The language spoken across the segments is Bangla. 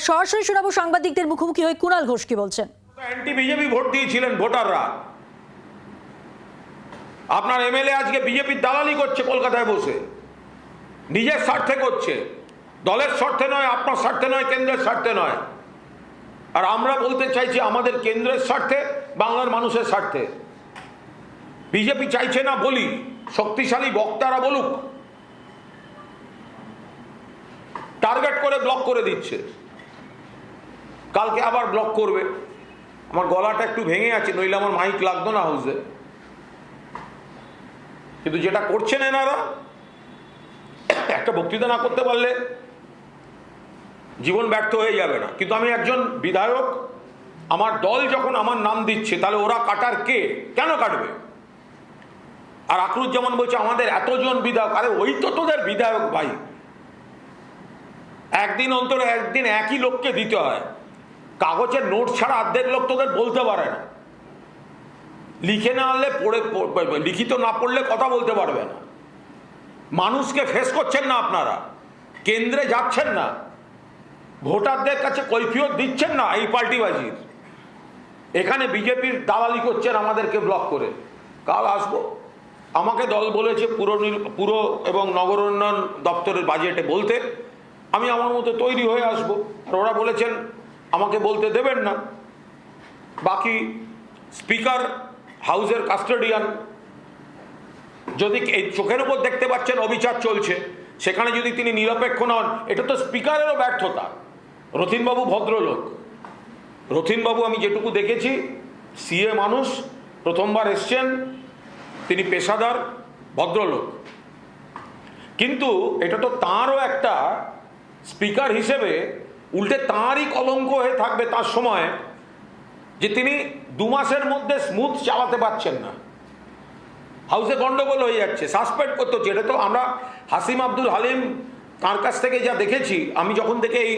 সরাসরি শোনাবো সাংবাদিকদের মুখোমুখি হয়ে কুণাল ঘোষ কি বলছেন। অ্যান্টি বিজেপি ভোট দিয়েছিলেন ভোটাররা। আপনার এমএলএ আজকে বিজেপির দালালি করছে কলকাতায় বসে, নিজের স্বার্থে করছে, দলের স্বার্থে নয়, আপনার স্বার্থে নয়, কেন্দ্রের স্বার্থে নয়। আর আমরা বলতে চাইছি আমাদের কেন্দ্রের স্বার্থে, বাংলার মানুষের স্বার্থে। বিজেপি চাইছে না বলি, শক্তিশালী বক্তারা বলুক, টার্গেট করে ব্লক করে দিচ্ছে। কালকে আবার ব্লক করবে। আমার গলাটা একটু ভেঙে আছে, নইলে আমার মাইক লাগতো না হাউসে। কিন্তু যেটা করছেন এনারা, একটা বক্তৃতা না করতে পারলে জীবন ব্যর্থ হয়ে যাবে না। কিন্তু আমি একজন বিধায়ক, আমার দল যখন আমার নাম দিচ্ছে, তাহলে ওরা কাটার কে, কেন কাটবে? আর আকরুজ্জামান বলছে আমাদের এতজন বিধায়ক। আরে ওই তো তোদের বিধায়ক ভাই, একদিন অন্তর একদিন একই লোককে দিতে হয়। কাগজের নোট ছাড়া অর্ধেক লোক তোদের বলতে পারে না, লিখে না আনলে লিখিত না পড়লে কথা বলতে পারবে না। মানুষকে ফেস করছেন না আপনারা, কেন্দ্রে যাচ্ছেন না, ভোটারদের কাছে কৈফিয়ত দিচ্ছেন না এই পাল্টিবাজির। এখানে বিজেপির দালালি করছেন আমাদেরকে ব্লক করে। কাল আসবো, আমাকে দল বলেছে পুর এবং নগর উন্নয়ন দপ্তরের বাজেটে বলতে, আমি আমার মতো তৈরি হয়ে আসবো। আর ওরা বলেছেন আমাকে বলতে দেবেন না। বাকি স্পিকার হাউসের কাস্টোডিয়ান, যদি এই চোখের উপর দেখতে পাচ্ছেন অবিচার চলছে, সেখানে যদি তিনি নিরপেক্ষ নন, এটা তো স্পিকারেরও ব্যর্থতা। রথীনবাবু ভদ্রলোক, রথীনবাবু আমি যেটুকু দেখেছি, সিএ মানুষ, প্রথমবার এসছেন, তিনি পেশাদার ভদ্রলোক। কিন্তু এটা তো তাঁরও একটা স্পিকার হিসেবে উল্টে তাঁরই কলঙ্ক হয়ে থাকবে তার সময়, যে তিনি 2 মাসের মধ্যে স্মুথ চালাতে পারছেন না। হাউসে গন্ডগোল হয়ে যাচ্ছে, সাসপেন্ড করতে হচ্ছে। এটা তো আমরা হাসিম আব্দুল হালিম তার কাছ থেকে যা দেখেছি, আমি যখন থেকে এই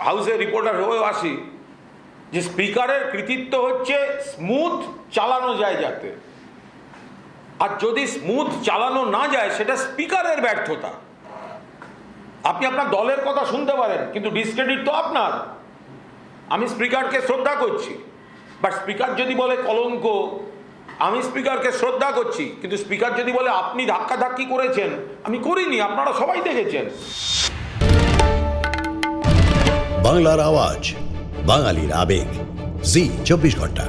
হাউসে রিপোর্টার হয়েও আসি, যে স্পিকারের কৃতিত্ব হচ্ছে স্মুথ চালানো যায় যাতে। আর যদি স্মুথ চালানো না যায়, সেটা স্পিকারের ব্যর্থতা। আপনি আপনার দলের কথা শুনতে পারেন, কিন্তু ডিসক্রেডিট তো আপনার। আমি স্পিকারকে শ্রদ্ধা করছি, বাট স্পিকার যদি বলে কলঙ্ক, আমি স্পিকারকে শ্রদ্ধা করছি, কিন্তু স্পিকার যদি বলে আপনি ধাক্কাধাক্কি করেছেন, আমি করিনি, আপনারা সবাই দেখেছেন। বাংলার আওয়াজ, বাঙালির আবেগ, জি 24 ঘন্টা।